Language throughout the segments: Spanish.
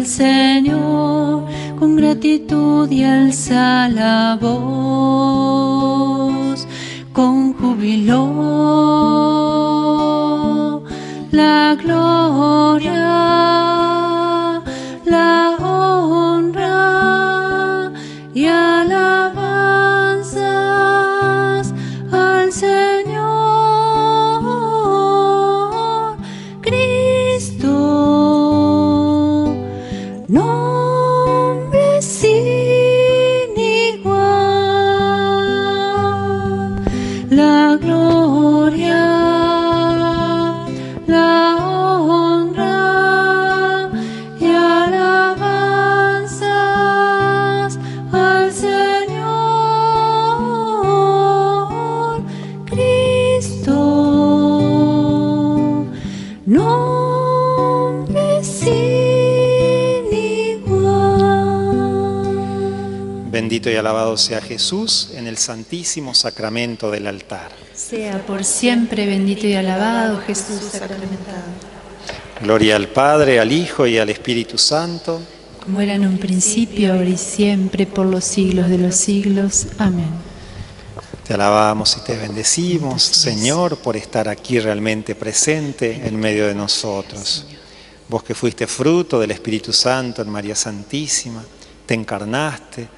Señor, con gratitud y alza la voz, con júbilo, la gloria, la honra y alabanzas al Señor Cristo. Nombre sin igual, la gloria, la honra y alabanzas al Señor Cristo. Nombre sin Bendito y alabado sea Jesús en el santísimo sacramento del altar. Sea por siempre bendito y alabado Jesús sacramentado. Gloria al Padre, al Hijo y al Espíritu Santo. Como era en un principio, ahora y siempre, por los siglos de los siglos. Amén. Te alabamos y te bendecimos, Señor, por estar aquí realmente presente en medio de nosotros. Vos que fuiste fruto del Espíritu Santo en María Santísima, te encarnaste,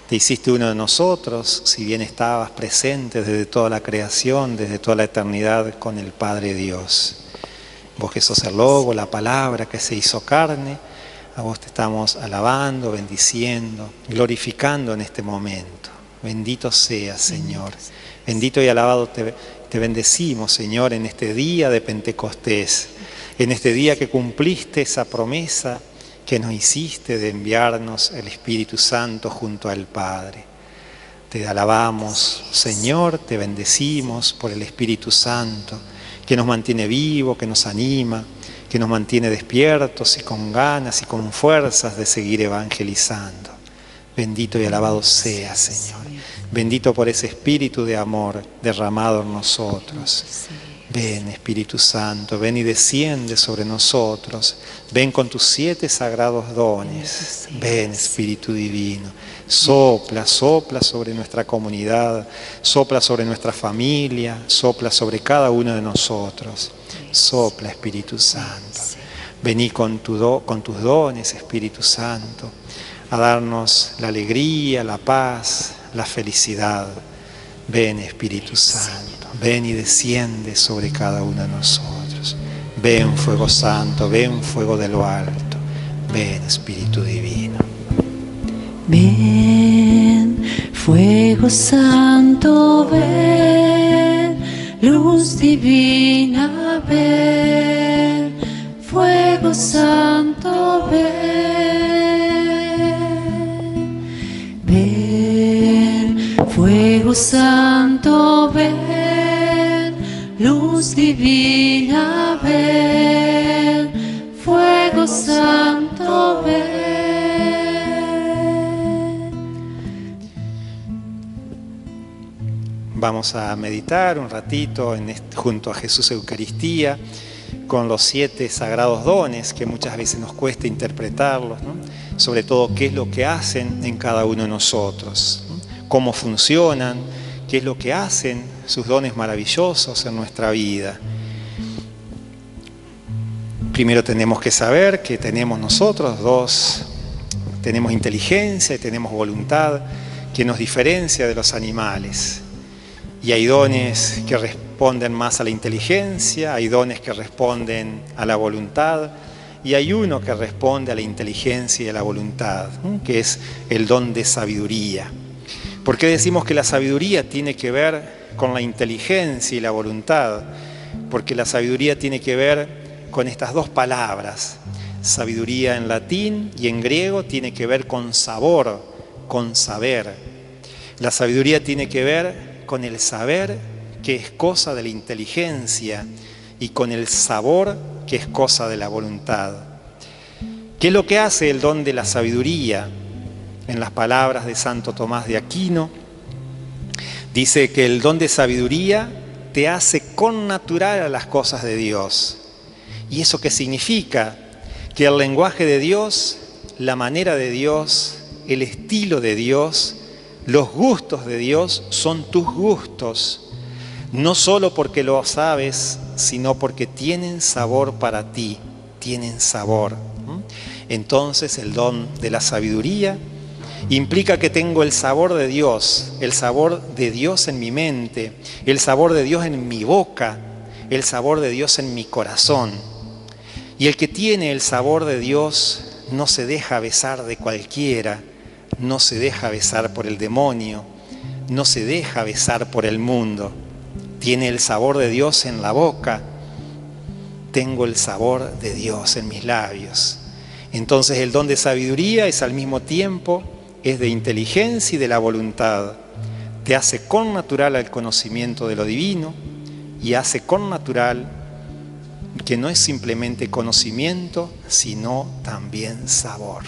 te hiciste uno de nosotros, si bien estabas presente desde toda la creación, desde toda la eternidad con el Padre Dios. Vos que sos el Logo, la palabra que se hizo carne, a vos te estamos alabando, bendiciendo, glorificando en este momento. Bendito seas, Señor. Bendito y alabado te bendecimos, Señor, en este día de Pentecostés, en este día que cumpliste esa promesa que nos hiciste de enviarnos el Espíritu Santo junto al Padre. Te alabamos, Señor, te bendecimos por el Espíritu Santo, que nos mantiene vivo, que nos anima, que nos mantiene despiertos y con ganas y con fuerzas de seguir evangelizando. Bendito y alabado sea, Señor. Bendito por ese Espíritu de amor derramado en nosotros. Ven, Espíritu Santo, ven y desciende sobre nosotros. Ven con tus 7 sagrados dones. Ven, Espíritu Divino. Sopla, sopla sobre nuestra comunidad, sopla sobre nuestra familia, sopla sobre cada uno de nosotros. Sopla, Espíritu Santo. Vení con tus dones, Espíritu Santo, a darnos la alegría, la paz, la felicidad. Ven, Espíritu Santo, ven y desciende sobre cada uno de nosotros. Ven, fuego santo, ven, fuego de lo alto. Ven, Espíritu Divino. Ven, fuego santo, ven, luz divina, ven, fuego santo, ven, ven, fuego santo, ven, luz divina, ven, fuego santo, ven. Vamos a meditar un ratito junto a Jesús Eucaristía con los 7 sagrados dones que muchas veces nos cuesta interpretarlos, ¿no? Sobre todo qué es lo que hacen en cada uno de nosotros, ¿no? Cómo funcionan, qué es lo que hacen sus dones maravillosos en nuestra vida. Primero tenemos que saber que tenemos nosotros tenemos inteligencia y tenemos voluntad que nos diferencia de los animales. Y hay dones que responden más a la inteligencia, hay dones que responden a la voluntad, y hay uno que responde a la inteligencia y a la voluntad, ¿no? Que es el don de sabiduría. ¿Por qué decimos que la sabiduría tiene que ver con la inteligencia y la voluntad? Porque la sabiduría tiene que ver con estas 2 palabras. Sabiduría en latín y en griego tiene que ver con sabor, con saber. La sabiduría tiene que ver con el saber, que es cosa de la inteligencia, y con el sabor, que es cosa de la voluntad. ¿Qué es lo que hace el don de la sabiduría? En las palabras de Santo Tomás de Aquino, dice que el don de sabiduría te hace connatural a las cosas de Dios. ¿Y eso qué significa? Que el lenguaje de Dios la manera de Dios, el estilo de Dios, los gustos de Dios son tus gustos. No solo porque lo sabes, sino porque tienen sabor para ti, tienen sabor. Entonces el don de la sabiduría implica que tengo el sabor de Dios en mi mente, el sabor de Dios en mi boca, el sabor de Dios en mi corazón. Y el que tiene el sabor de Dios no se deja besar de cualquiera, no se deja besar por el demonio, no se deja besar por el mundo. Tiene el sabor de Dios en la boca, tengo el sabor de Dios en mis labios. Entonces el don de sabiduría es al mismo tiempo, es de inteligencia y de la voluntad. Te hace connatural al conocimiento de lo divino y hace connatural que no es simplemente conocimiento, sino también sabor.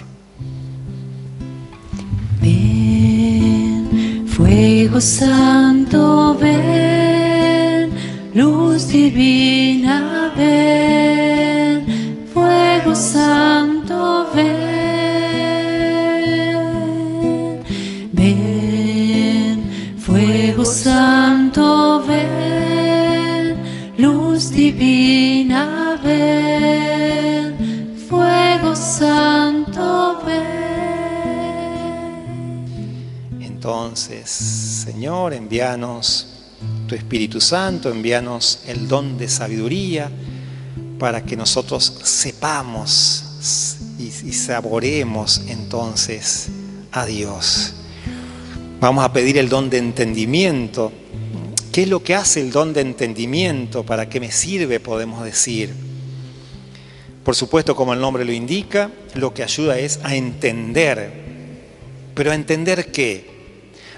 Ven, fuego santo, ven, luz divina, ven, fuego santo, ven, ven, fuego santo, ven, luz divina, ven, fuego santo, ven. Entonces, Señor, envíanos tu Espíritu Santo, envíanos el don de sabiduría para que nosotros sepamos y saboreemos entonces a Dios. Vamos a pedir el don de entendimiento. ¿Qué es lo que hace el don de entendimiento? ¿Para qué me sirve? Podemos decir. Por supuesto, como el nombre lo indica, lo que ayuda es a entender. ¿Pero a entender qué?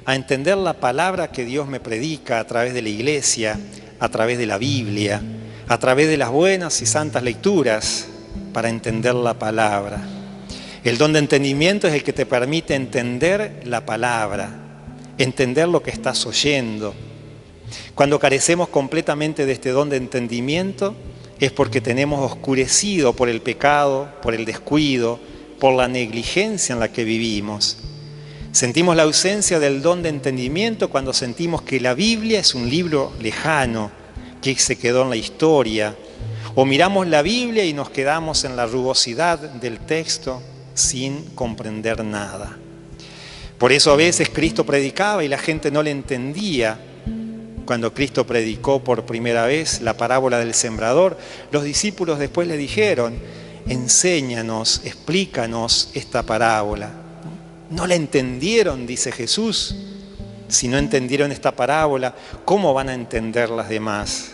A entender la palabra que Dios me predica a través de la iglesia, a través de la Biblia, a través de las buenas y santas lecturas, para entender la palabra. El don de entendimiento es el que te permite entender la palabra, entender lo que estás oyendo. Cuando carecemos completamente de este don de entendimiento, es porque tenemos oscurecido por el pecado, por el descuido, por la negligencia en la que vivimos. Sentimos la ausencia del don de entendimiento cuando sentimos que la Biblia es un libro lejano, que se quedó en la historia. O miramos la Biblia y nos quedamos en la rugosidad del texto sin comprender nada. Por eso a veces Cristo predicaba y la gente no le entendía. Cuando Cristo predicó por primera vez la parábola del sembrador, los discípulos después le dijeron: enséñanos, explícanos esta parábola. No la entendieron, dice Jesús. Si no entendieron esta parábola, ¿cómo van a entender las demás?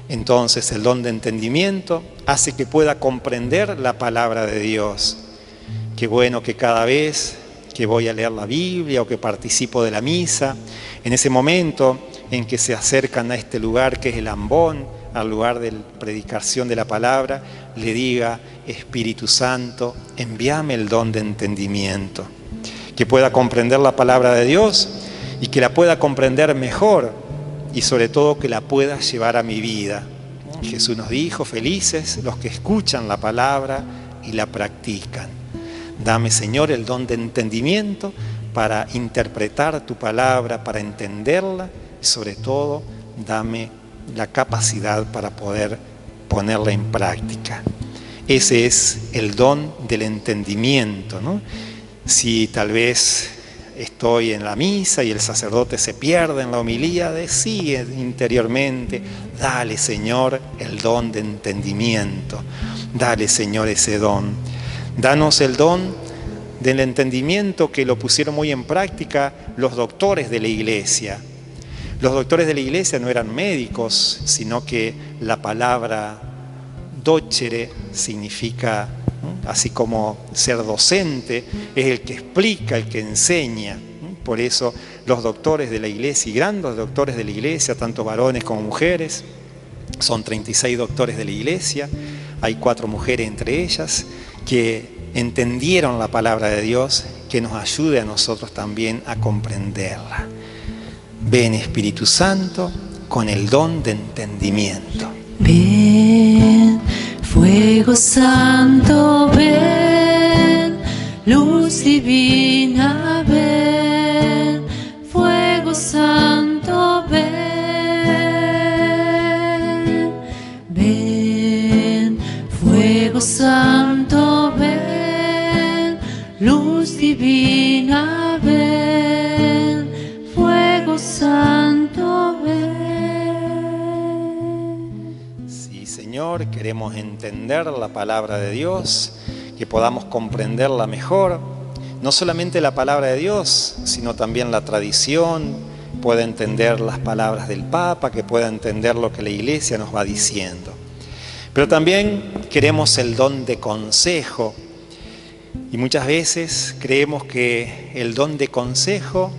Entonces el don de entendimiento hace que pueda comprender la palabra de Dios. Qué bueno que cada vez que voy a leer la Biblia o que participo de la misa, en ese momento en que se acercan a este lugar que es el ambón, al lugar de la predicación de la palabra, le diga: Espíritu Santo, envíame el don de entendimiento, que pueda comprender la palabra de Dios y que la pueda comprender mejor y sobre todo que la pueda llevar a mi vida. Jesús nos dijo: felices los que escuchan la palabra y la practican. Dame, Señor, el don de entendimiento para interpretar tu palabra, para entenderla y sobre todo dame la capacidad para poder ponerla en práctica. Ese es el don del entendimiento, ¿no? Si tal vez estoy en la misa y el sacerdote se pierde en la homilía, decide interiormente: dale, Señor, el don de entendimiento. Dale, Señor, ese don. Danos el don del entendimiento que lo pusieron muy en práctica los doctores de la iglesia. Los doctores de la iglesia no eran médicos, sino que la palabra docere significa, así como ser docente, es el que explica, el que enseña. Por eso los doctores de la iglesia y grandes doctores de la iglesia, tanto varones como mujeres, son 36 doctores de la iglesia, hay 4 mujeres entre ellas, que entendieron la palabra de Dios, que nos ayude a nosotros también a comprenderla. Ven, Espíritu Santo, con el don de entendimiento. Ven, fuego santo, ven. luz divina, ven, fuego santo, ven, ven, fuego santo, ven, luz divina, ven, fuego santo, ven. Sí, Señor, queremos entender la palabra de Dios, que podamos comprenderla mejor, no solamente la palabra de Dios, sino también la tradición, pueda entender las palabras del Papa, que pueda entender lo que la Iglesia nos va diciendo. Pero también queremos el don de consejo, y muchas veces creemos que el don de consejo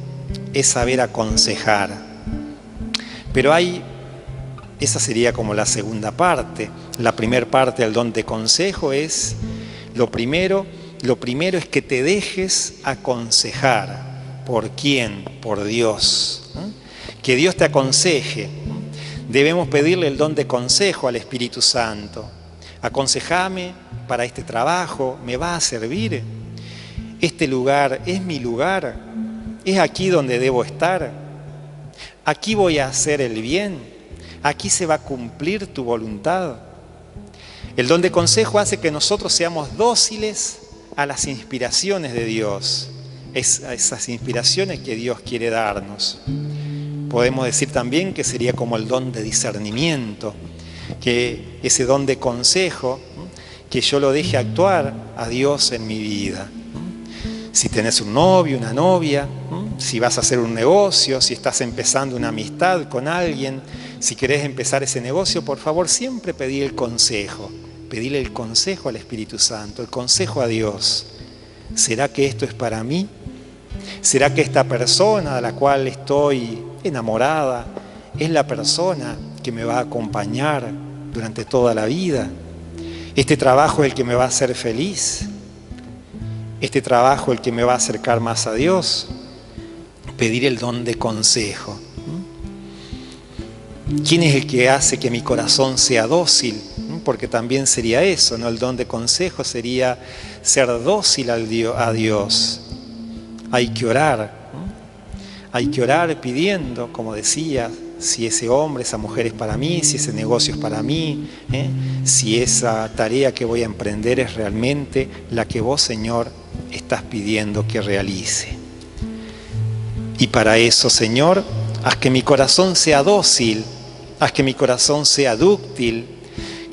es saber aconsejar. Pero esa sería como la segunda parte. La primera parte del don de consejo es lo primero es que te dejes aconsejar. ¿Por quién? Por Dios. Que Dios te aconseje. Debemos pedirle el don de consejo al Espíritu Santo. Aconsejame para este trabajo, ¿me va a servir? Este lugar es mi lugar, es aquí donde debo estar. Aquí voy a hacer el bien, aquí se va a cumplir tu voluntad. El don de consejo hace que nosotros seamos dóciles a las inspiraciones de Dios, a esas inspiraciones que Dios quiere darnos. Podemos decir también que sería como el don de discernimiento, que ese don de consejo, que yo lo deje actuar a Dios en mi vida. Si tenés un novio, una novia, si vas a hacer un negocio, si estás empezando una amistad con alguien, si querés empezar ese negocio, por favor, siempre pedí el consejo. Pedile el consejo al Espíritu Santo, el consejo a Dios. ¿Será que esto es para mí? ¿Será que esta persona de la cual estoy enamorada es la persona que me va a acompañar durante toda la vida? ¿Este trabajo es el que me va a hacer feliz? ¿Este trabajo es el que me va a acercar más a Dios? Pedir el don de consejo. ¿Quién es el que hace que mi corazón sea dócil? Porque también sería eso, ¿no? El don de consejo sería ser dócil a Dios. Hay que orar pidiendo, como decía, si ese hombre, esa mujer es para mí, si ese negocio es para mí, si esa tarea que voy a emprender es realmente la que vos, Señor, estás pidiendo que realice. Y para eso, Señor, haz que mi corazón sea dócil, haz que mi corazón sea dúctil,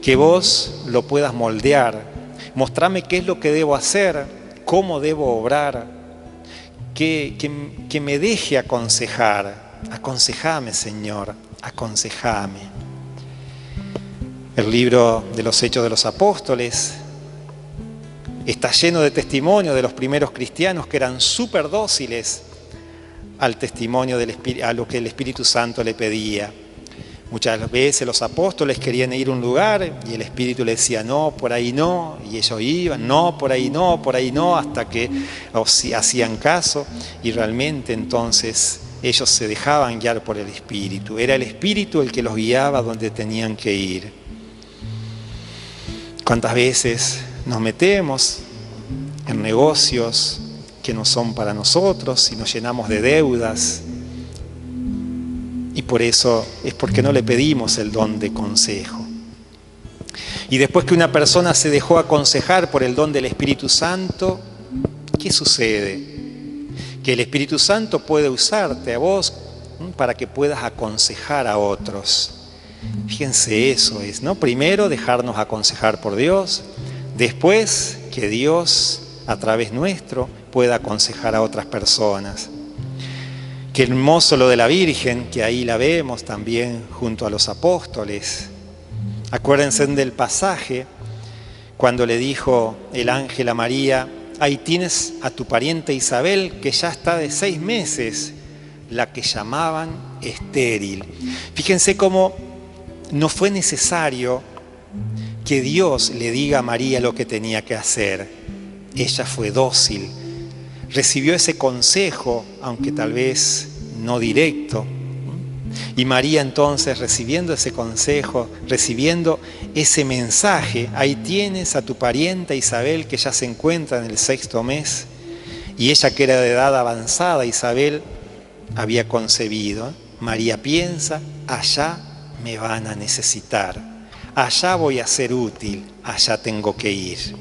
que vos lo puedas moldear. Mostrame qué es lo que debo hacer, cómo debo obrar, que me deje aconsejar. Aconsejame, Señor, aconsejame. El libro de los Hechos de los Apóstoles está lleno de testimonios de los primeros cristianos que eran súper dóciles al testimonio a lo que el Espíritu Santo le pedía. Muchas veces los apóstoles querían ir a un lugar y el Espíritu les decía no, por ahí no, y ellos iban, no, por ahí no, hasta que hacían caso y realmente entonces ellos se dejaban guiar por el Espíritu. Era el Espíritu el que los guiaba donde tenían que ir. ¿Cuántas veces nos metemos en negocios que no son para nosotros y nos llenamos de deudas? Y por eso es porque no le pedimos el don de consejo. Y después que una persona se dejó aconsejar por el don del Espíritu Santo, ¿qué sucede? Que el Espíritu Santo puede usarte a vos para que puedas aconsejar a otros. Fíjense, eso es, ¿no? Primero dejarnos aconsejar por Dios, después que Dios a través nuestro pueda aconsejar a otras personas. Qué hermoso lo de la Virgen, que ahí la vemos también junto a los apóstoles. Acuérdense del pasaje cuando le dijo el ángel a María: ahí tienes a tu pariente Isabel, que ya está de 6 meses, la que llamaban estéril. Fíjense cómo no fue necesario que Dios le diga a María lo que tenía que hacer. Ella fue dócil, recibió ese consejo, aunque tal vez no directo. Y María entonces, recibiendo ese consejo, recibiendo ese mensaje. Ahí tienes a tu parienta Isabel, que ya se encuentra en el 6º mes, y ella, que era de edad avanzada, Isabel, había concebido. María piensa, allá me van a necesitar, allá voy a ser útil, allá tengo que ir.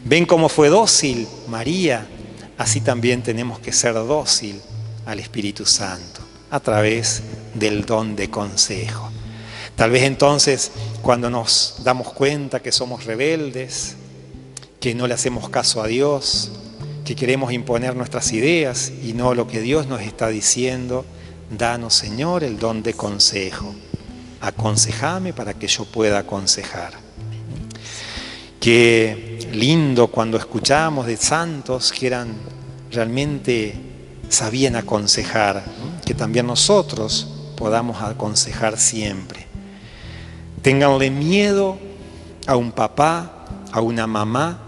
¿Ven cómo fue dócil María? Así también tenemos que ser dócil al Espíritu Santo, a través del don de consejo. Tal vez entonces, cuando nos damos cuenta que somos rebeldes, que no le hacemos caso a Dios, que queremos imponer nuestras ideas y no lo que Dios nos está diciendo, danos, Señor, el don de consejo. Aconsejame para que yo pueda aconsejar. Qué lindo cuando escuchamos de santos que realmente sabían aconsejar, ¿no? Que también nosotros podamos aconsejar siempre. Ténganle miedo a un papá, a una mamá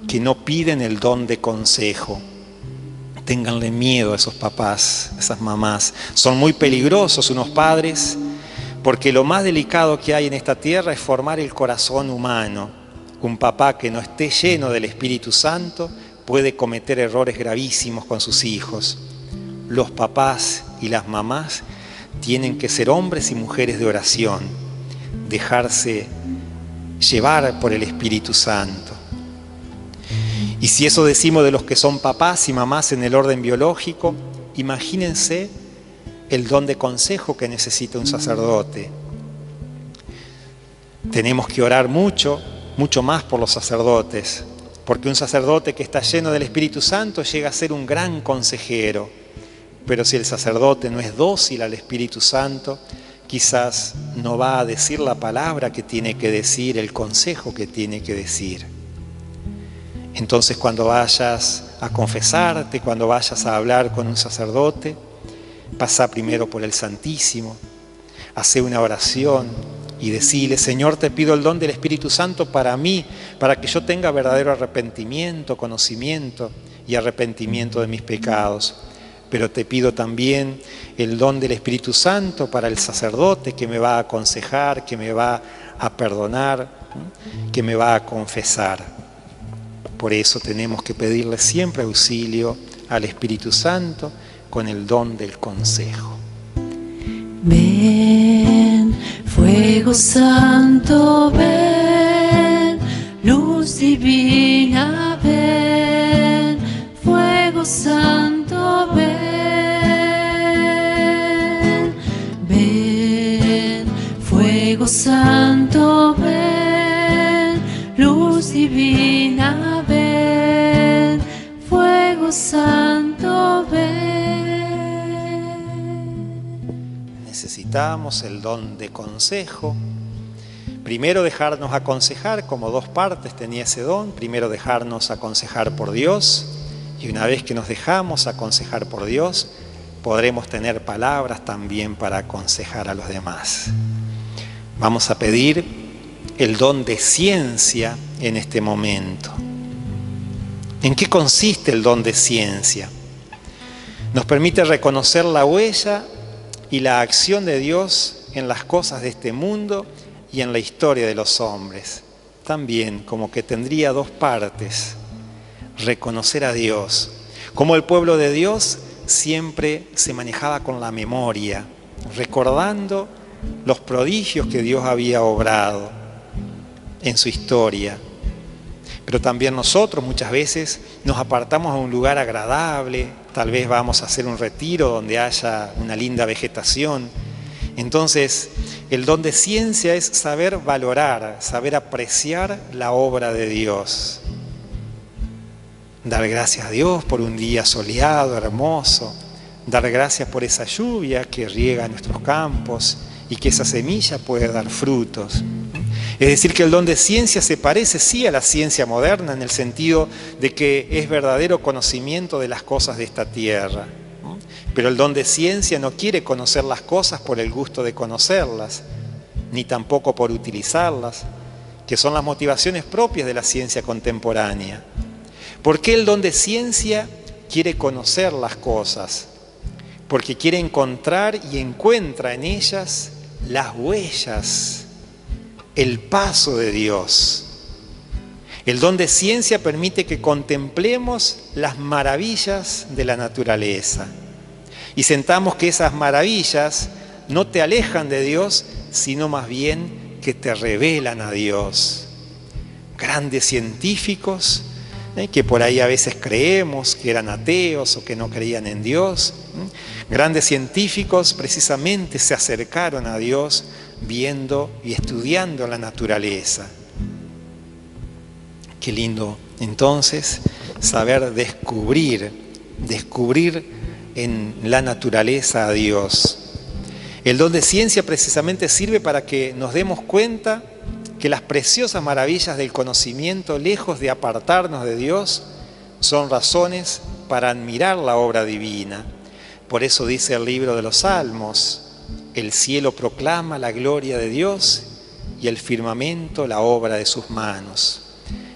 que no piden el don de consejo. Ténganle miedo a esos papás, a esas mamás. Son muy peligrosos unos padres, porque lo más delicado que hay en esta tierra es formar el corazón humano. Un papá que no esté lleno del Espíritu Santo puede cometer errores gravísimos con sus hijos. Los papás y las mamás tienen que ser hombres y mujeres de oración, dejarse llevar por el Espíritu Santo. Y si eso decimos de los que son papás y mamás en el orden biológico, imagínense el don de consejo que necesita un sacerdote. Tenemos que orar mucho más por los sacerdotes, porque un sacerdote que está lleno del Espíritu Santo llega a ser un gran consejero. Pero si el sacerdote no es dócil al Espíritu Santo, quizás no va a decir la palabra que tiene que decir, el consejo que tiene que decir. Entonces, cuando vayas a confesarte, cuando vayas a hablar con un sacerdote, pasa primero por el Santísimo, hace una oración y decile: Señor, te pido el don del Espíritu Santo para mí, para que yo tenga verdadero arrepentimiento, conocimiento y arrepentimiento de mis pecados. Pero te pido también el don del Espíritu Santo para el sacerdote que me va a aconsejar, que me va a perdonar, que me va a confesar. Por eso tenemos que pedirle siempre auxilio al Espíritu Santo con el don del consejo. Ven, fuego santo, ven, luz divina, ven, fuego santo, ven, ven, fuego santo, ven, luz divina, ven, fuego santo, ven. Necesitamos el don de consejo. Primero dejarnos aconsejar, como dos partes tenía ese don. Primero dejarnos aconsejar por Dios, y una vez que nos dejamos aconsejar por Dios, podremos tener palabras también para aconsejar a los demás. Vamos a pedir el don de ciencia en este momento. ¿En qué consiste el don de ciencia? Nos permite reconocer la huella y la acción de Dios en las cosas de este mundo y en la historia de los hombres. También como que tendría dos partes. Reconocer a Dios. Como el pueblo de Dios siempre se manejaba con la memoria, recordando los prodigios que Dios había obrado en su historia. Pero también nosotros muchas veces nos apartamos a un lugar agradable, tal vez vamos a hacer un retiro donde haya una linda vegetación. Entonces, el don de ciencia es saber valorar, saber apreciar la obra de Dios. Dar gracias a Dios por un día soleado, hermoso. Dar gracias por esa lluvia que riega nuestros campos y que esa semilla puede dar frutos. Es decir, que el don de ciencia se parece sí a la ciencia moderna en el sentido de que es verdadero conocimiento de las cosas de esta tierra. Pero el don de ciencia no quiere conocer las cosas por el gusto de conocerlas, ni tampoco por utilizarlas, que son las motivaciones propias de la ciencia contemporánea. ¿Por qué el don de ciencia quiere conocer las cosas? Porque quiere encontrar y encuentra en ellas las huellas, el paso de Dios. El don de ciencia permite que contemplemos las maravillas de la naturaleza y sentamos que esas maravillas no te alejan de Dios, sino más bien que te revelan a Dios. Grandes científicos que por ahí a veces creemos que eran ateos o que no creían en Dios. Grandes científicos precisamente se acercaron a Dios viendo y estudiando la naturaleza. Qué lindo entonces saber descubrir en la naturaleza a Dios. El don de ciencia precisamente sirve para que nos demos cuenta que las preciosas maravillas del conocimiento, lejos de apartarnos de Dios, son razones para admirar la obra divina. Por eso dice el libro de los Salmos: el cielo proclama la gloria de Dios y el firmamento la obra de sus manos.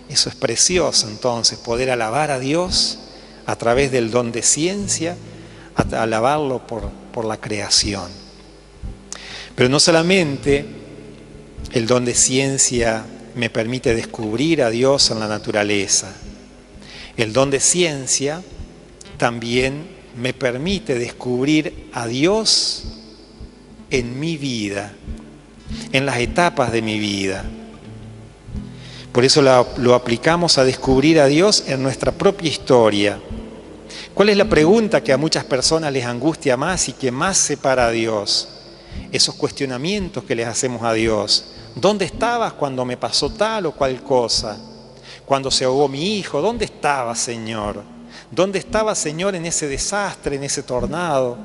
Eso es precioso entonces, poder alabar a Dios a través del don de ciencia, alabarlo por la creación. Pero no solamente el don de ciencia me permite descubrir a Dios en la naturaleza. El don de ciencia también me permite descubrir a Dios en mi vida, en las etapas de mi vida. Por eso lo aplicamos a descubrir a Dios en nuestra propia historia. ¿Cuál es la pregunta que a muchas personas les angustia más y que más separa a Dios? Esos cuestionamientos que les hacemos a Dios. ¿Dónde estabas cuando me pasó tal o cual cosa? Cuando se ahogó mi hijo, ¿dónde estabas, Señor? ¿Dónde estabas, Señor, en ese desastre, en ese tornado?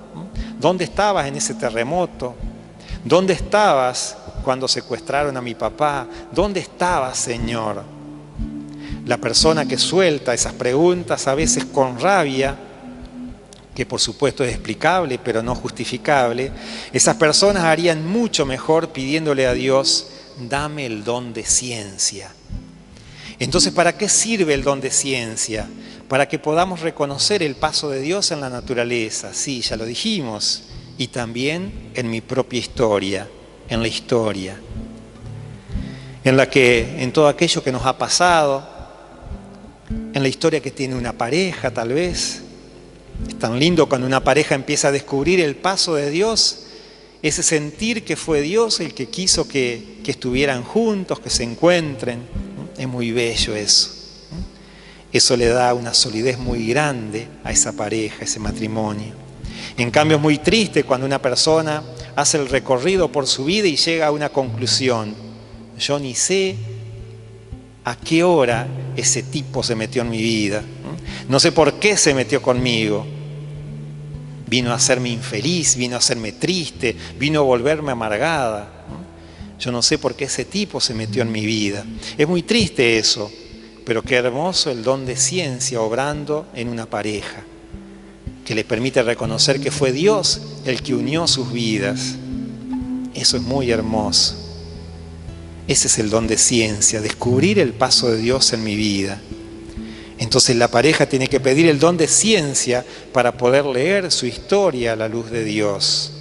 ¿Dónde estabas en ese terremoto? ¿Dónde estabas cuando secuestraron a mi papá? ¿Dónde estabas, Señor? La persona que suelta esas preguntas, a veces con rabia, que por supuesto es explicable, pero no justificable, esas personas harían mucho mejor pidiéndole a Dios: dame el don de ciencia. Entonces, ¿para qué sirve el don de ciencia? Para que podamos reconocer el paso de Dios en la naturaleza, sí, ya lo dijimos, y también en mi propia historia, en la historia, en la que, en todo aquello que nos ha pasado, en la historia que tiene una pareja tal vez. Es tan lindo cuando una pareja empieza a descubrir el paso de Dios, ese sentir que fue Dios el que quiso que estuvieran juntos, que se encuentren. Es muy bello eso. Eso le da una solidez muy grande a esa pareja, a ese matrimonio. En cambio es muy triste cuando una persona hace el recorrido por su vida y llega a una conclusión: yo ni sé a qué hora ese tipo se metió en mi vida. No sé por qué se metió conmigo. Vino a hacerme infeliz, vino a hacerme triste, vino a volverme amargada. Yo no sé por qué ese tipo se metió en mi vida. Es muy triste eso, pero qué hermoso el don de ciencia obrando en una pareja, que le permite reconocer que fue Dios el que unió sus vidas. Eso es muy hermoso. Ese es el don de ciencia, descubrir el paso de Dios en mi vida. Entonces la pareja tiene que pedir el don de ciencia para poder leer su historia a la luz de Dios.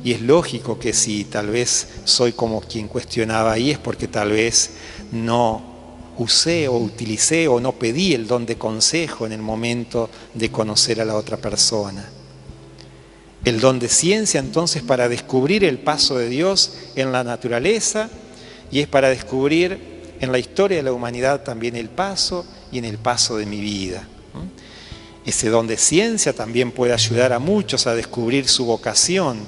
Y es lógico que si tal vez soy como quien cuestionaba ahí, es porque tal vez no usé o utilicé o no pedí el don de consejo en el momento de conocer a la otra persona. El don de ciencia entonces para descubrir el paso de Dios en la naturaleza, y es para descubrir en la historia de la humanidad también el paso y en el paso de mi vida. Ese don de ciencia también puede ayudar a muchos a descubrir su vocación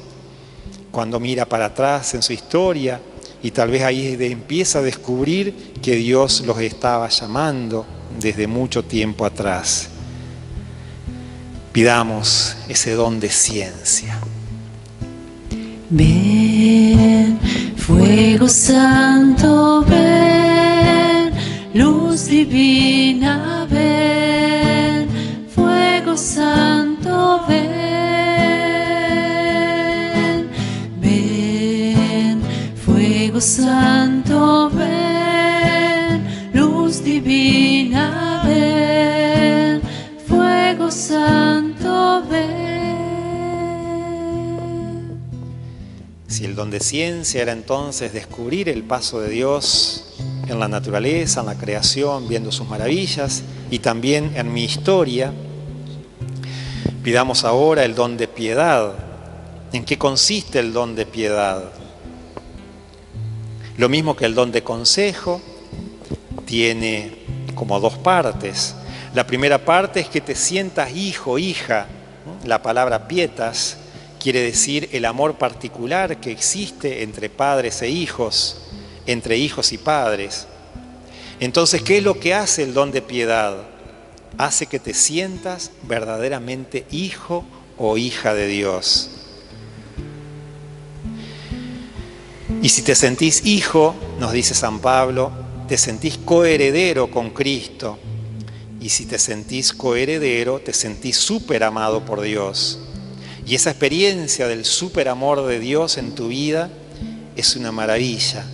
cuando mira para atrás en su historia y tal vez ahí empieza a descubrir que Dios los estaba llamando desde mucho tiempo atrás. Pidamos ese don de ciencia. Ven, fuego santo, ven, luz divina, ven, fuego santo, ven, ven, fuego santo, ven, luz divina, ven, fuego santo, ven. Si el don de ciencia era entonces descubrir el paso de Dios en la naturaleza, en la creación, viendo sus maravillas, y también en mi historia. Pidamos ahora el don de piedad. ¿En qué consiste el don de piedad? Lo mismo que el don de consejo, tiene como dos partes. La primera parte es que te sientas hijo, hija. La palabra pietas quiere decir el amor particular que existe entre padres e hijos, entre hijos y padres. Entonces, ¿qué es lo que hace el don de piedad? Hace que te sientas verdaderamente hijo o hija de Dios. Y si te sentís hijo, nos dice San Pablo, te sentís coheredero con Cristo. Y si te sentís coheredero, te sentís súper amado por Dios. Y esa experiencia del súper amor de Dios en tu vida es una maravilla.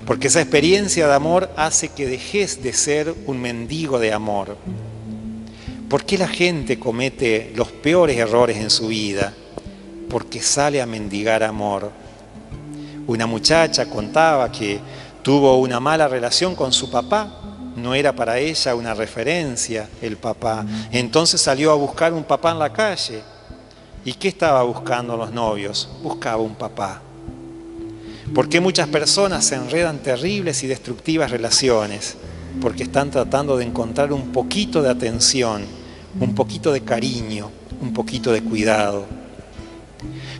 Porque esa experiencia de amor hace que dejes de ser un mendigo de amor. ¿Por qué la gente comete los peores errores en su vida? Porque sale a mendigar amor. Una muchacha contaba que tuvo una mala relación con su papá. No era para ella una referencia el papá. Entonces salió a buscar un papá en la calle. ¿Y qué estaba buscando los novios? Buscaba un papá. ¿Por qué muchas personas se enredan terribles y destructivas relaciones? Porque están tratando de encontrar un poquito de atención, un poquito de cariño, un poquito de cuidado.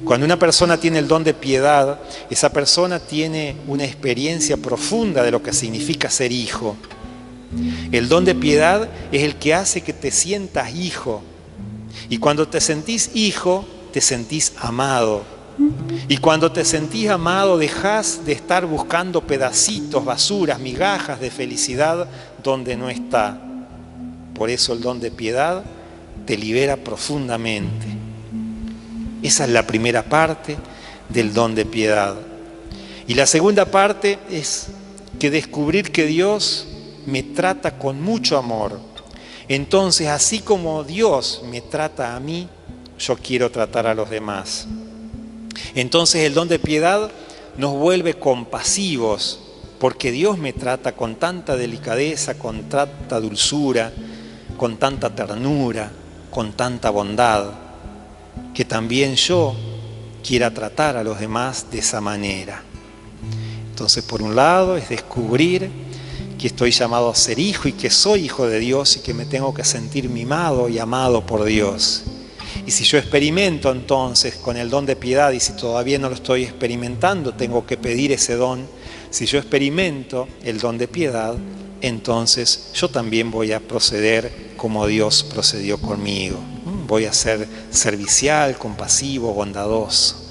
Cuando una persona tiene el don de piedad, esa persona tiene una experiencia profunda de lo que significa ser hijo. El don de piedad es el que hace que te sientas hijo. Y cuando te sentís hijo, te sentís amado. Y cuando te sentís amado, dejás de estar buscando pedacitos, basuras, migajas de felicidad donde no está. Por eso el don de piedad te libera profundamente. Esa es la primera parte del don de piedad. Y la segunda parte es que descubrir que Dios me trata con mucho amor. Entonces, así como Dios me trata a mí, yo quiero tratar a los demás. Entonces el don de piedad nos vuelve compasivos, porque Dios me trata con tanta delicadeza, con tanta dulzura, con tanta ternura, con tanta bondad, que también yo quiera tratar a los demás de esa manera. Entonces, por un lado, es descubrir que estoy llamado a ser hijo y que soy hijo de Dios y que me tengo que sentir mimado y amado por Dios. Y si yo experimento entonces con el don de piedad, y si todavía no lo estoy experimentando, tengo que pedir ese don. Si yo experimento el don de piedad, entonces yo también voy a proceder como Dios procedió conmigo. Voy a ser servicial, compasivo, bondadoso.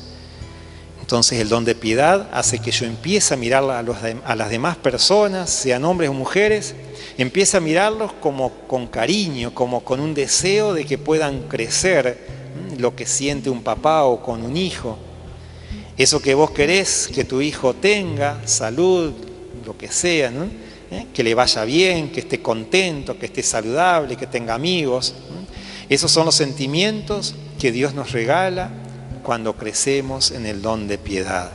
Entonces el don de piedad hace que yo empiece a mirar a las demás personas, sean hombres o mujeres, empiece a mirarlos como con cariño, como con un deseo de que puedan crecer lo que siente un papá o con un hijo. Eso que vos querés que tu hijo tenga, salud, lo que sea, ¿no? Que le vaya bien, que esté contento, que esté saludable, que tenga amigos. Esos son los sentimientos que Dios nos regala cuando crecemos en el don de piedad.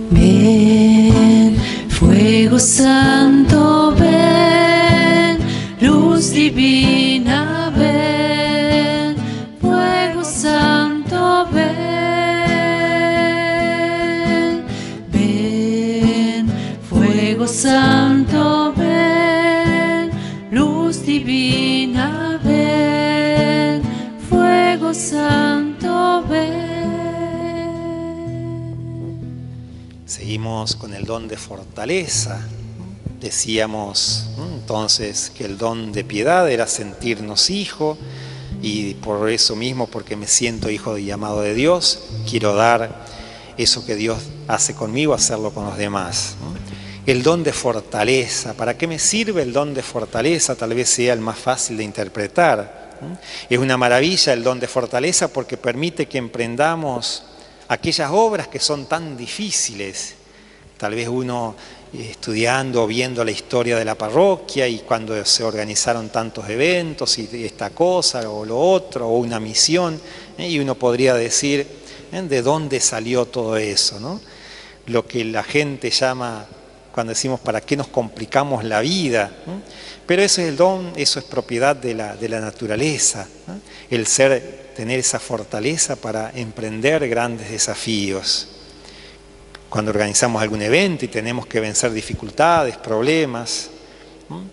Ven, fuego santo, ven, luz divina, ven, fuego santo, ven, ven, fuego santo, ven, luz divina, ven, fuego santo, ven. Seguimos con el don de fortaleza. Decíamos entonces que el don de piedad era sentirnos hijos, y por eso mismo, porque me siento hijo y amado de Dios, quiero dar eso que Dios hace conmigo, hacerlo con los demás. El don de fortaleza, ¿para qué me sirve el don de fortaleza? Tal vez sea el más fácil de interpretar. Es una maravilla el don de fortaleza porque permite que emprendamos aquellas obras que son tan difíciles. Tal vez uno estudiando o viendo la historia de la parroquia y cuando se organizaron tantos eventos y esta cosa o lo otro o una misión, y uno podría decir de dónde salió todo eso, ¿no? Lo que la gente llama, cuando decimos ¿para qué nos complicamos la vida? ¿No? Pero eso es el don, eso es propiedad de la naturaleza, ¿no? El tener esa fortaleza para emprender grandes desafíos. Cuando organizamos algún evento y tenemos que vencer dificultades, problemas, ¿no?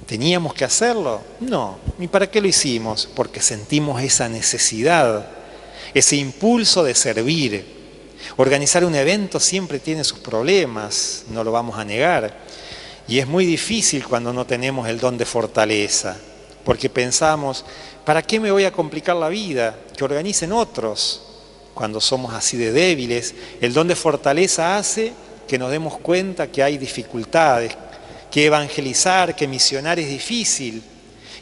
¿Teníamos que hacerlo? No. ¿Y para qué lo hicimos? Porque sentimos esa necesidad, ese impulso de servir. Organizar un evento siempre tiene sus problemas, no lo vamos a negar. Y es muy difícil cuando no tenemos el don de fortaleza, porque pensamos, ¿para qué me voy a complicar la vida? Que organicen otros. Cuando somos así de débiles, el don de fortaleza hace que nos demos cuenta que hay dificultades, que evangelizar, que misionar es difícil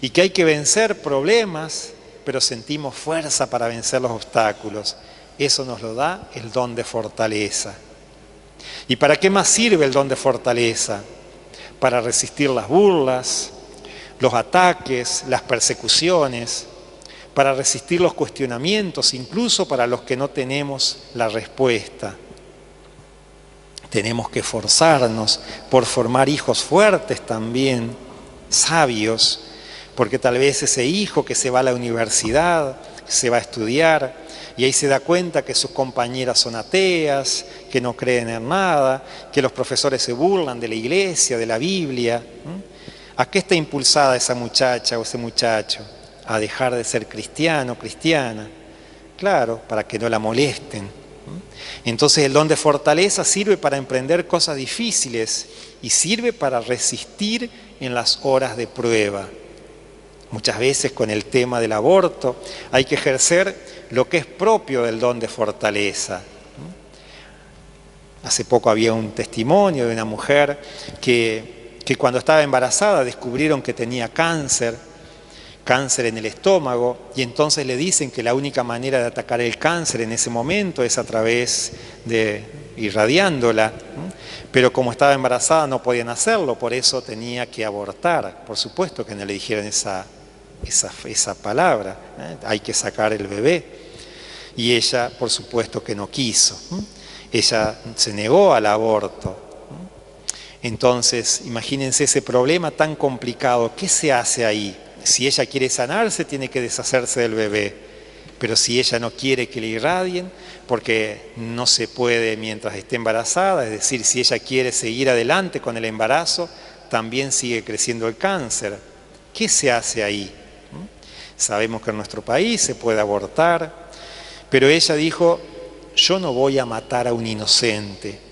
y que hay que vencer problemas, pero sentimos fuerza para vencer los obstáculos. Eso nos lo da el don de fortaleza. ¿Y para qué más sirve el don de fortaleza? Para resistir las burlas, los ataques, las persecuciones, para resistir los cuestionamientos, incluso para los que no tenemos la respuesta. Tenemos que esforzarnos por formar hijos fuertes también, sabios, porque tal vez ese hijo que se va a la universidad, se va a estudiar, y ahí se da cuenta que sus compañeras son ateas, que no creen en nada, que los profesores se burlan de la iglesia, de la Biblia. ¿A qué está impulsada esa muchacha o ese muchacho? A dejar de ser cristiano, cristiana. Claro, para que no la molesten. Entonces el don de fortaleza sirve para emprender cosas difíciles y sirve para resistir en las horas de prueba. Muchas veces con el tema del aborto hay que ejercer lo que es propio del don de fortaleza. Hace poco había un testimonio de una mujer que cuando estaba embarazada descubrieron que tenía cáncer en el estómago, y entonces le dicen que la única manera de atacar el cáncer en ese momento es a través de irradiándola, pero como estaba embarazada no podían hacerlo, por eso tenía que abortar. Por supuesto que no le dijeron esa palabra, hay que sacar el bebé, y ella por supuesto que no quiso, ella se negó al aborto. Entonces imagínense ese problema tan complicado, ¿qué se hace ahí? Si ella quiere sanarse tiene que deshacerse del bebé, pero si ella no quiere que le irradien, porque no se puede mientras esté embarazada, es decir, si ella quiere seguir adelante con el embarazo, también sigue creciendo el cáncer. ¿Qué se hace ahí? Sabemos que en nuestro país se puede abortar, pero ella dijo, yo no voy a matar a un inocente.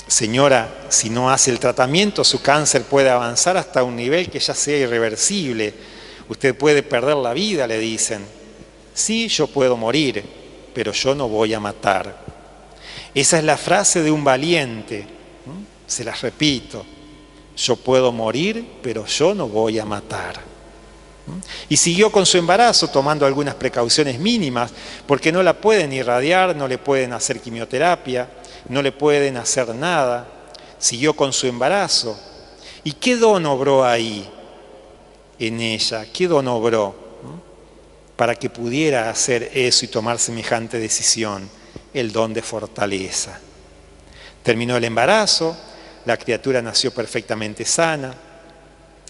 Señora, si no hace el tratamiento, su cáncer puede avanzar hasta un nivel que ya sea irreversible. Usted puede perder la vida, le dicen. Sí, yo puedo morir, pero yo no voy a matar. Esa es la frase de un valiente. Se las repito. Yo puedo morir, pero yo no voy a matar. Y siguió con su embarazo tomando algunas precauciones mínimas, porque no la pueden irradiar, no le pueden hacer quimioterapia, no le pueden hacer nada. Siguió con su embarazo. ¿Y qué don obró ahí en ella? ¿Qué don obró para que pudiera hacer eso y tomar semejante decisión? El don de fortaleza. Terminó el embarazo, la criatura nació perfectamente sana,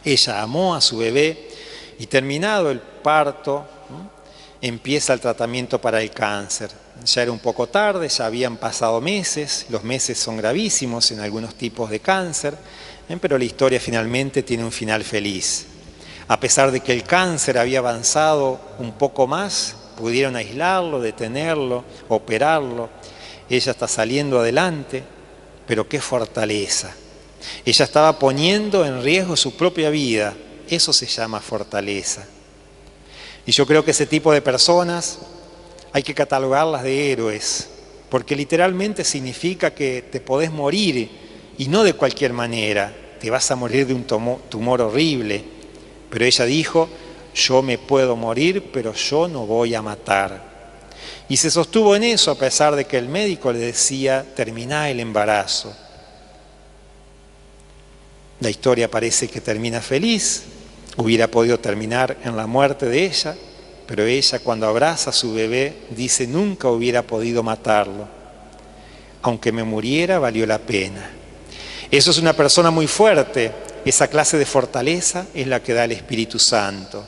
ella amó a su bebé y terminado el parto, empieza el tratamiento para el cáncer. Ya era un poco tarde, ya habían pasado meses, los meses son gravísimos en algunos tipos de cáncer, pero la historia finalmente tiene un final feliz. A pesar de que el cáncer había avanzado un poco más, pudieron aislarlo, detenerlo, operarlo. Ella está saliendo adelante, pero qué fortaleza. Ella estaba poniendo en riesgo su propia vida. Eso se llama fortaleza. Y yo creo que ese tipo de personas hay que catalogarlas de héroes, porque literalmente significa que te podés morir, y no de cualquier manera. Te vas a morir de un tumor horrible. Pero ella dijo, yo me puedo morir, pero yo no voy a matar. Y se sostuvo en eso a pesar de que el médico le decía, terminá el embarazo. La historia parece que termina feliz, hubiera podido terminar en la muerte de ella, pero ella cuando abraza a su bebé dice: nunca hubiera podido matarlo. Aunque me muriera, valió la pena. Eso es una persona muy fuerte. Esa clase de fortaleza es la que da el Espíritu Santo.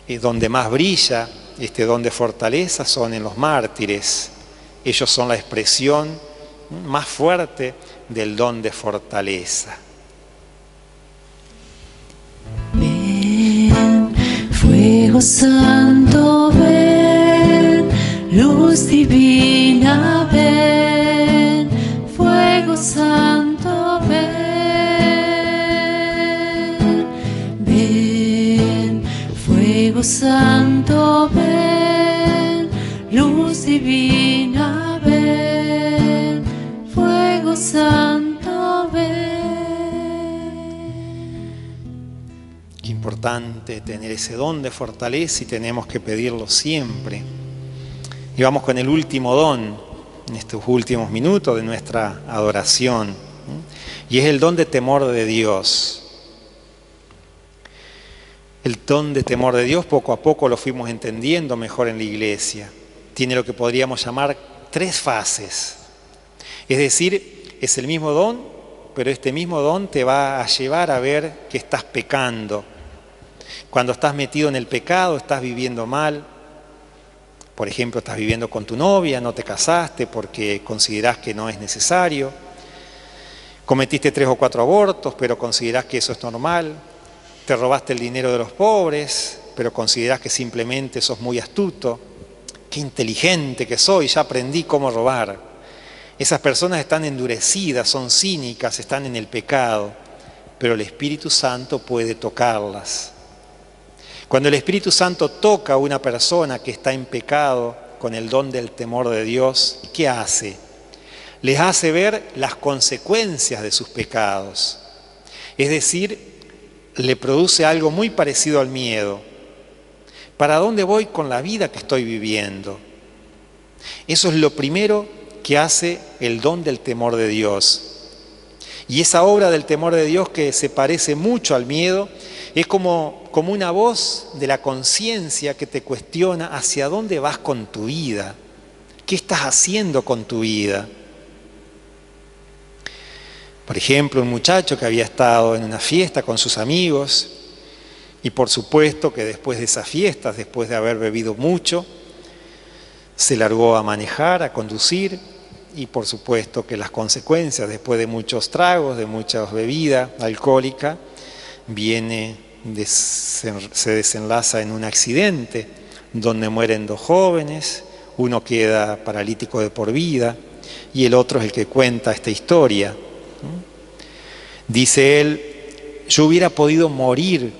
Es donde más brilla este don de fortaleza son en los mártires. Ellos son la expresión más fuerte del don de fortaleza. Ven, fuego santo, ven, luz divina, ven, fuego santo, ven, ven, fuego santo, ven, luz divina, ven, fuego santo, ven. Importante tener ese don de fortaleza y tenemos que pedirlo siempre. Y vamos con el último don en estos últimos minutos de nuestra adoración, y es el don de temor de Dios. El don de temor de Dios poco a poco lo fuimos entendiendo mejor en la iglesia. Tiene lo que podríamos llamar 3 fases. Es decir, es el mismo don, pero este mismo don te va a llevar a ver que estás pecando. Cuando estás metido en el pecado, estás viviendo mal. Por ejemplo, estás viviendo con tu novia, no te casaste porque considerás que no es necesario. Cometiste 3 o 4 abortos, pero considerás que eso es normal. Te robaste el dinero de los pobres, pero considerás que simplemente sos muy astuto. Qué inteligente que soy, ya aprendí cómo robar. Esas personas están endurecidas, son cínicas, están en el pecado, pero el Espíritu Santo puede tocarlas. Cuando el Espíritu Santo toca a una persona que está en pecado con el don del temor de Dios, ¿qué hace? Les hace ver las consecuencias de sus pecados. Es decir, le produce algo muy parecido al miedo. ¿Para dónde voy con la vida que estoy viviendo? Eso es lo primero que hace el don del temor de Dios. Y esa obra del temor de Dios, que se parece mucho al miedo, es como una voz de la conciencia que te cuestiona hacia dónde vas con tu vida, qué estás haciendo con tu vida. Por ejemplo, un muchacho que había estado en una fiesta con sus amigos y por supuesto que después de esas fiestas, después de haber bebido mucho, se largó a manejar, a conducir, y por supuesto que las consecuencias después de muchos tragos, de muchas bebidas alcohólicas, se desenlaza en un accidente donde mueren 2 jóvenes, uno queda paralítico de por vida y el otro es el que cuenta esta historia. Dice él: yo hubiera podido morir,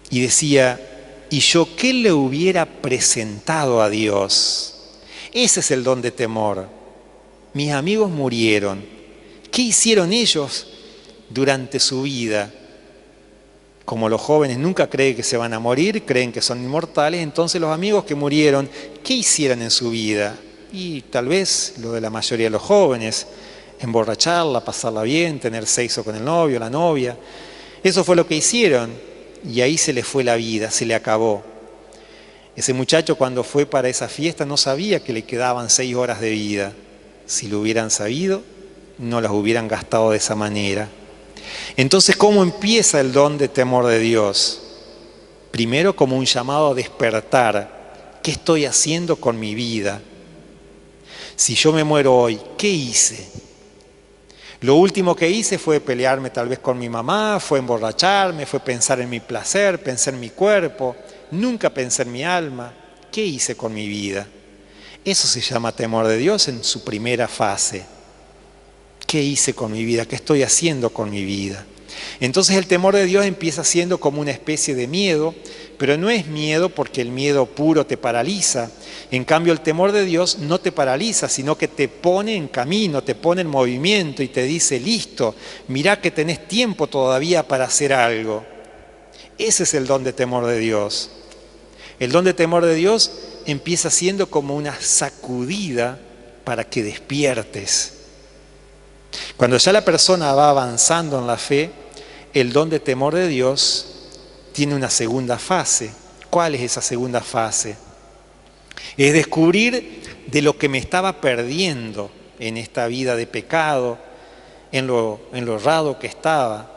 y decía: ¿y yo qué le hubiera presentado a Dios? Ese es el don de temor. Mis amigos murieron. ¿Qué hicieron ellos durante su vida? Como los jóvenes nunca creen que se van a morir, creen que son inmortales, entonces los amigos que murieron, ¿qué hicieron en su vida? Y tal vez lo de la mayoría de los jóvenes: emborracharla, pasarla bien, tener sexo con el novio, la novia. Eso fue lo que hicieron y ahí se le fue la vida, se le acabó. Ese muchacho, cuando fue para esa fiesta, no sabía que le quedaban 6 horas de vida. Si lo hubieran sabido, no las hubieran gastado de esa manera. Entonces, ¿cómo empieza el don de temor de Dios? Primero, como un llamado a despertar. ¿Qué estoy haciendo con mi vida? Si yo me muero hoy, ¿qué hice? Lo último que hice fue pelearme tal vez con mi mamá, fue emborracharme, fue pensar en mi placer, pensar en mi cuerpo. Nunca pensé en mi alma. ¿Qué hice con mi vida? Eso se llama temor de Dios en su primera fase. ¿Qué hice con mi vida? ¿Qué estoy haciendo con mi vida? Entonces el temor de Dios empieza siendo como una especie de miedo, pero no es miedo porque el miedo puro te paraliza. En cambio, el temor de Dios no te paraliza, sino que te pone en camino, te pone en movimiento y te dice: listo, mirá que tenés tiempo todavía para hacer algo. Ese es el don de temor de Dios. El don de temor de Dios empieza siendo como una sacudida para que despiertes. Cuando ya la persona va avanzando en la fe, el don de temor de Dios tiene una segunda fase. ¿Cuál es esa segunda fase? Es descubrir de lo que me estaba perdiendo en esta vida de pecado, en lo errado que estaba.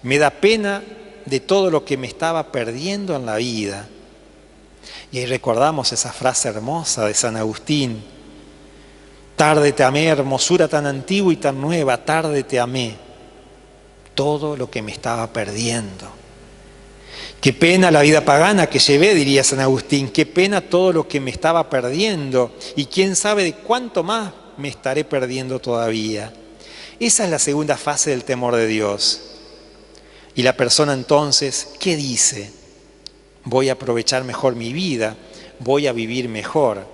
Me da pena de todo lo que me estaba perdiendo en la vida. Y ahí recordamos esa frase hermosa de San Agustín: tarde te amé, hermosura tan antigua y tan nueva, tarde te amé, todo lo que me estaba perdiendo. Qué pena la vida pagana que llevé, diría San Agustín, qué pena todo lo que me estaba perdiendo, y quién sabe de cuánto más me estaré perdiendo todavía. Esa es la segunda fase del temor de Dios. Y la persona entonces, ¿qué dice? Voy a aprovechar mejor mi vida, voy a vivir mejor.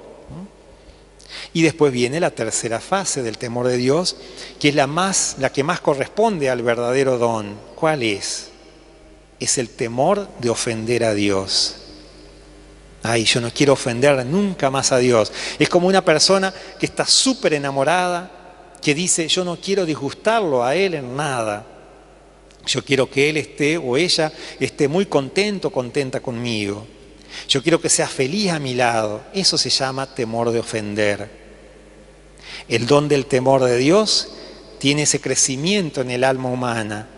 Y después viene la tercera fase del temor de Dios, que es la que más corresponde al verdadero don. ¿Cuál es? Es el temor de ofender a Dios. Ay, yo no quiero ofender nunca más a Dios. Es como una persona que está súper enamorada, que dice, yo no quiero disgustarlo a Él en nada. Yo quiero que Él esté o ella esté muy contento, contenta conmigo. Yo quiero que sea feliz a mi lado. Eso se llama temor de ofender. El don del temor de Dios tiene ese crecimiento en el alma humana.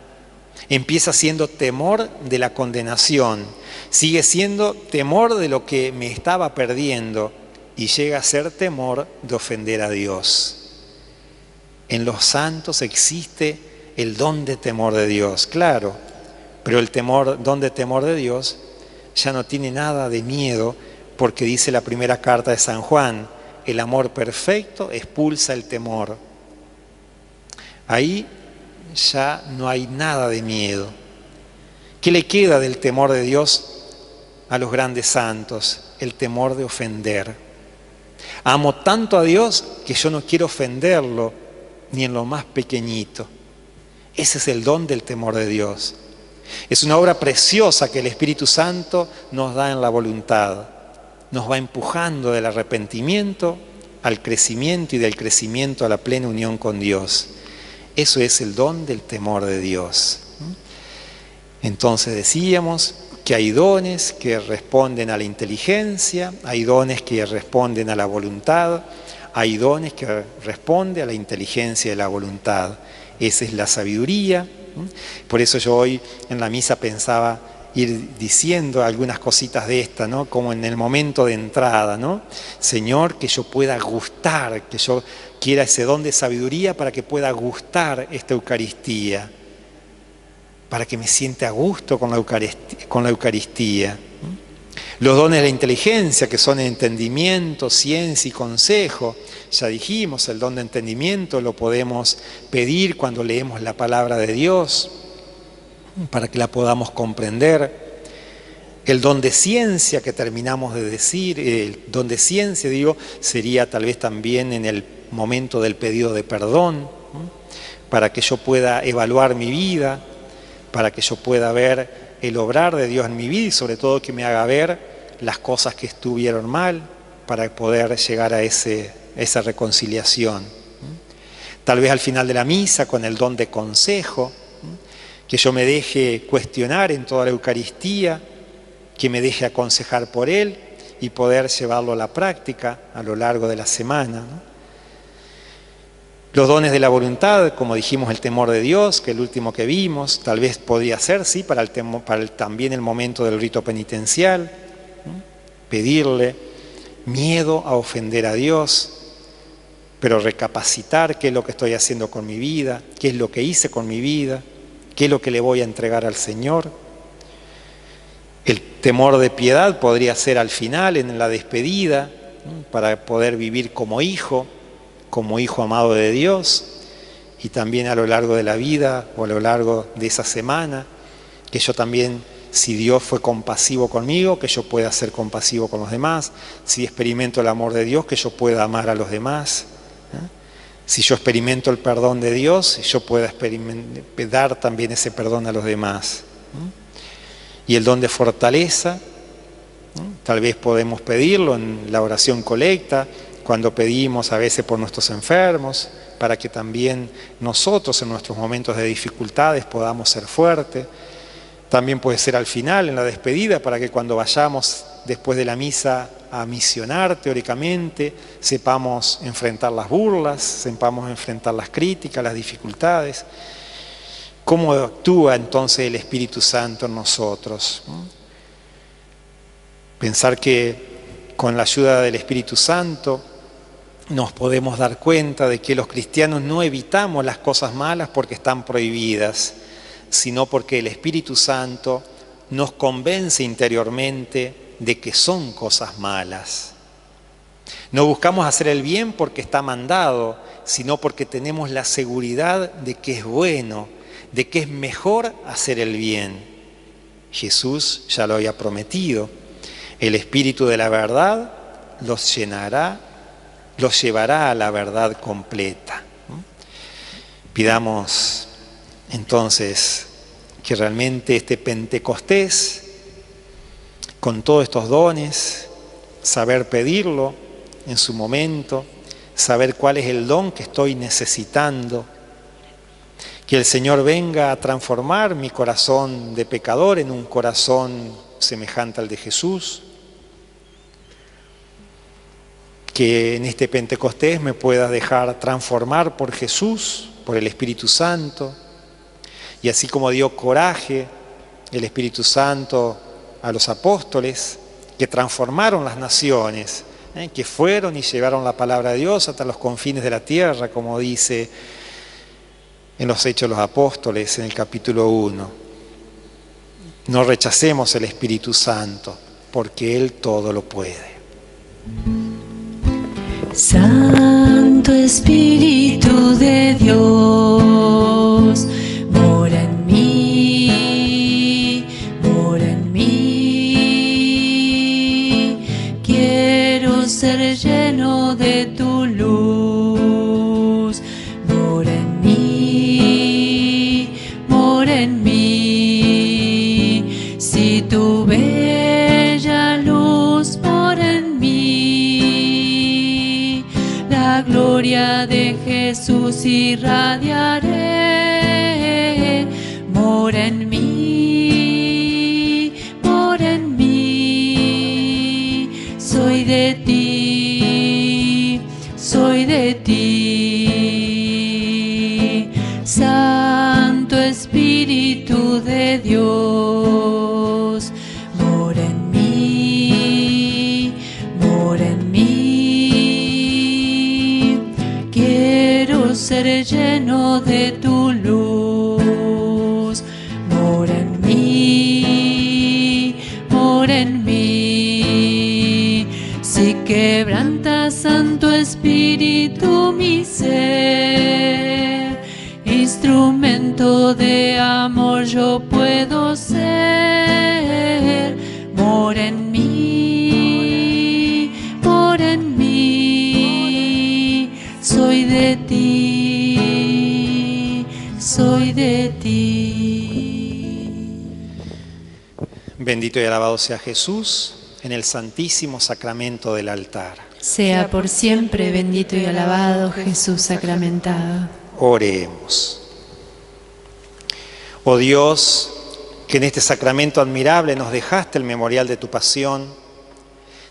Empieza siendo temor de la condenación, sigue siendo temor de lo que me estaba perdiendo y llega a ser temor de ofender a Dios. En los santos existe el don de temor de Dios, claro, pero el don de temor de Dios ya no tiene nada de miedo, porque dice la primera carta de San Juan, el amor perfecto expulsa el temor. Ahí ya no hay nada de miedo. ¿Qué le queda del temor de Dios a los grandes santos? El temor de ofender. Amo tanto a Dios que yo no quiero ofenderlo ni en lo más pequeñito. Ese es el don del temor de Dios. Es una obra preciosa que el Espíritu Santo nos da en la voluntad. Nos va empujando del arrepentimiento al crecimiento y del crecimiento a la plena unión con Dios. Eso es el don del temor de Dios. Entonces decíamos que hay dones que responden a la inteligencia, hay dones que responden a la voluntad, hay dones que responden a la inteligencia y a la voluntad. Esa es la sabiduría. Por eso yo hoy en la misa pensaba ir diciendo algunas cositas de esta, ¿no? Como en el momento de entrada, ¿no? Señor, que yo pueda gustar, que yo quiera ese don de sabiduría para que pueda gustar esta Eucaristía, para que me sienta a gusto con la Eucaristía. Los dones de la inteligencia, que son entendimiento, ciencia y consejo. Ya dijimos, el don de entendimiento lo podemos pedir cuando leemos la palabra de Dios, para que la podamos comprender. El don de ciencia que terminamos de decir, el don de ciencia, sería tal vez también en el momento del pedido de perdón, para que yo pueda evaluar mi vida, para que yo pueda ver el obrar de Dios en mi vida y sobre todo que me haga ver las cosas que estuvieron mal para poder llegar a esa reconciliación. Tal vez al final de la misa con el don de consejo, que yo me deje cuestionar en toda la Eucaristía, que me deje aconsejar por Él y poder llevarlo a la práctica a lo largo de la semana, ¿no? Los dones de la voluntad, como dijimos, el temor de Dios, que el último que vimos, tal vez podría ser, sí, también el momento del rito penitencial, ¿no? Pedirle miedo a ofender a Dios, pero recapacitar qué es lo que estoy haciendo con mi vida, qué es lo que hice con mi vida, qué es lo que le voy a entregar al Señor. El temor de piedad podría ser al final, en la despedida, ¿no? Para poder vivir como hijo amado de Dios, y también a lo largo de la vida o a lo largo de esa semana, que yo también, si Dios fue compasivo conmigo, que yo pueda ser compasivo con los demás, si experimento el amor de Dios, que yo pueda amar a los demás, ¿eh? Si yo experimento el perdón de Dios, yo pueda dar también ese perdón a los demás, ¿eh? Y el don de fortaleza, ¿eh? Tal vez podemos pedirlo en la oración colecta, cuando pedimos a veces por nuestros enfermos, para que también nosotros en nuestros momentos de dificultades podamos ser fuertes. También puede ser al final, en la despedida, para que cuando vayamos después de la misa a misionar teóricamente, sepamos enfrentar las burlas, sepamos enfrentar las críticas, las dificultades. ¿Cómo actúa entonces el Espíritu Santo en nosotros? Pensar que con la ayuda del Espíritu Santo nos podemos dar cuenta de que los cristianos no evitamos las cosas malas porque están prohibidas, sino porque el Espíritu Santo nos convence interiormente de que son cosas malas. No buscamos hacer el bien porque está mandado, sino porque tenemos la seguridad de que es bueno, de que es mejor hacer el bien. Jesús ya lo había prometido. El Espíritu de la verdad los llenará, los llevará a la verdad completa. Pidamos entonces que realmente este Pentecostés, con todos estos dones, saber pedirlo en su momento, saber cuál es el don que estoy necesitando, que el Señor venga a transformar mi corazón de pecador en un corazón semejante al de Jesús, que en este Pentecostés me pueda dejar transformar por Jesús, por el Espíritu Santo, y así como dio coraje el Espíritu Santo a los apóstoles, que transformaron las naciones, que fueron y llevaron la palabra de Dios hasta los confines de la tierra, como dice en los Hechos de los Apóstoles, en el capítulo 1. No rechacemos el Espíritu Santo, porque Él todo lo puede. Santo Espíritu de Dios, mora en mí, mora en mí. Quiero ser lleno de tu luz, mora en mí, mora en mí. Si tu bella luz mora en mí, la gloria de Jesús irradiaré. Mora en mí, mora en mí. Soy de ti, soy de ti. Santo Espíritu de Dios, mora en mí, mora en mí. Quiero ser lleno de tu luz, mora en mí, mora en mí. Si quebrantas, Santo Espíritu, mi ser, instrumento de amor yo puedo ser. Mora en mí, mora en mí. Soy de ti, soy de ti. Bendito y alabado sea Jesús en el santísimo sacramento del altar. Sea por siempre bendito y alabado Jesús sacramentado. Oremos. Oh Dios, que en este sacramento admirable nos dejaste el memorial de tu pasión,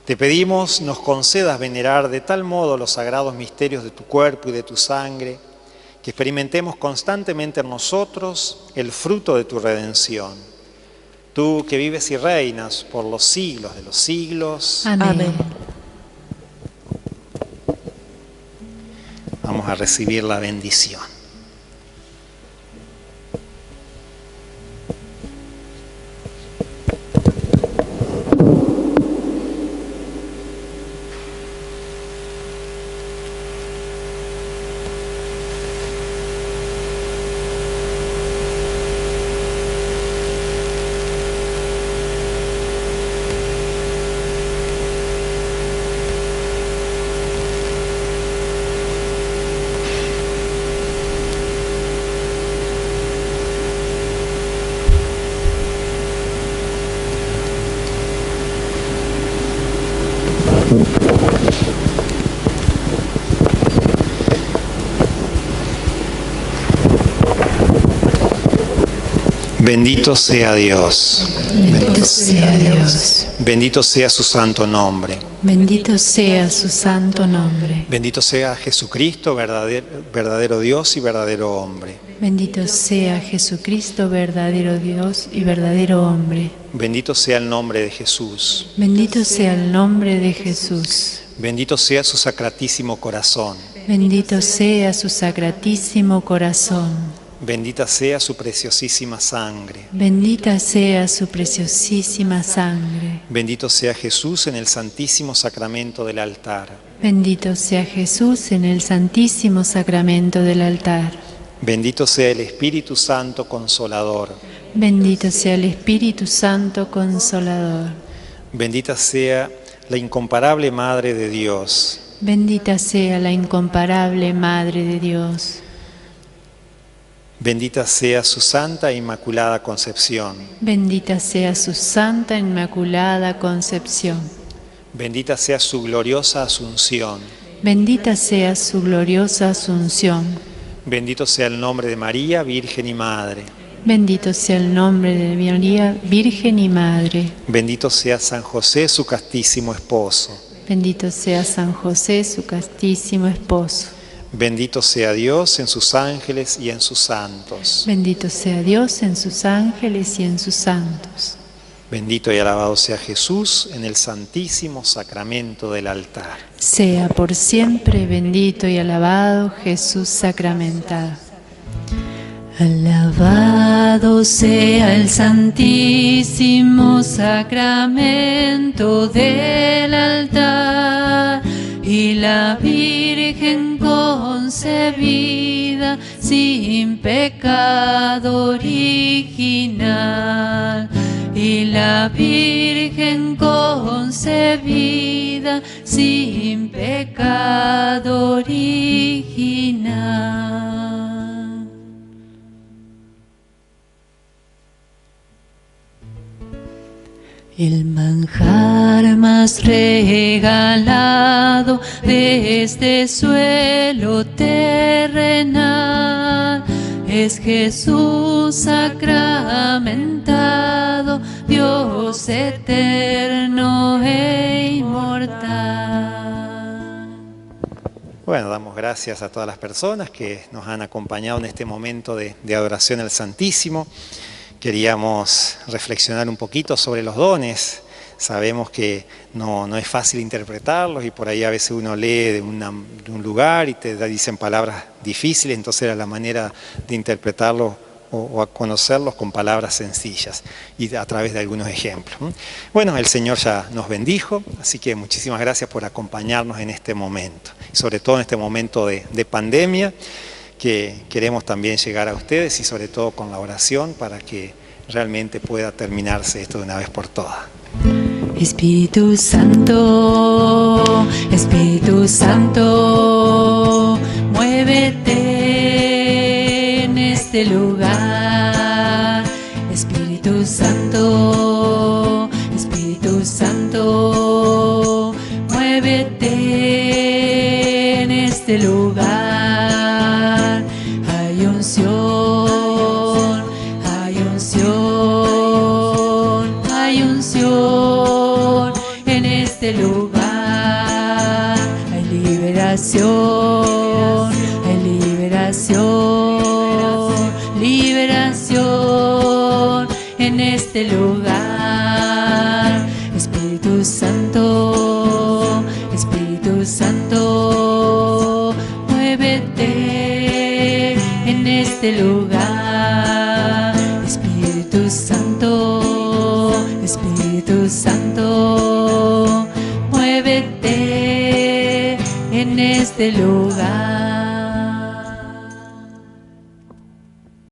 te pedimos nos concedas venerar de tal modo los sagrados misterios de tu cuerpo y de tu sangre, que experimentemos constantemente en nosotros el fruto de tu redención. Tú que vives y reinas por los siglos de los siglos. Amén. Vamos a recibir la bendición. Bendito sea Dios. Bendito sea Dios. Bendito sea su santo nombre. Bendito sea su santo nombre. Bendito sea Jesucristo, verdadero Dios y verdadero hombre. Bendito sea Jesucristo, verdadero Dios y verdadero hombre. Bendito sea el nombre de Jesús. Bendito sea el nombre de Jesús. Bendito sea su sacratísimo corazón. Bendito sea su sacratísimo corazón. Bendita sea su preciosísima sangre. Bendita sea su preciosísima sangre. Bendito sea Jesús en el santísimo sacramento del altar. Bendito sea Jesús en el santísimo sacramento del altar. Bendito sea el Espíritu Santo Consolador. Bendito sea el Espíritu Santo Consolador. Bendita sea la incomparable Madre de Dios. Bendita sea la incomparable Madre de Dios. Bendita sea su Santa e Inmaculada Concepción. Bendita sea su Santa Inmaculada Concepción. Bendita sea su gloriosa Asunción. Bendita sea su gloriosa Asunción. Bendito sea el nombre de María, Virgen y Madre. Bendito sea el nombre de María, Virgen y Madre. Bendito sea San José, su castísimo esposo. Bendito sea San José, su castísimo esposo. Bendito sea Dios en sus ángeles y en sus santos. Bendito sea Dios en sus ángeles y en sus santos. Bendito y alabado sea Jesús en el santísimo sacramento del altar. Sea por siempre bendito y alabado Jesús sacramentado. Alabado sea el santísimo sacramento del altar y la Virgen concebida sin pecado original. Y la Virgen concebida sin pecado original. El manjar más regalado de este suelo terrenal es Jesús sacramentado, Dios eterno e inmortal. Bueno, damos gracias a todas las personas que nos han acompañado en este momento de adoración al Santísimo. Queríamos reflexionar un poquito sobre los dones. Sabemos que no es fácil interpretarlos y por ahí a veces uno lee de un lugar y te dicen palabras difíciles, entonces era la manera de interpretarlos o a conocerlos con palabras sencillas y a través de algunos ejemplos. Bueno, el Señor ya nos bendijo, así que muchísimas gracias por acompañarnos en este momento, y sobre todo en este momento de pandemia, que queremos también llegar a ustedes y sobre todo con la oración para que realmente pueda terminarse esto de una vez por todas. Espíritu Santo, Espíritu Santo, muévete en este lugar. Espíritu Santo, Espíritu Santo, muévete en este lugar. Hay unción, hay unción, hay unción en este lugar. Hay liberación, hay liberación, liberación en este lugar. Espíritu Santo, Espíritu Santo, muévete en este lugar. Espíritu Santo, Espíritu Santo, muévete en este lugar.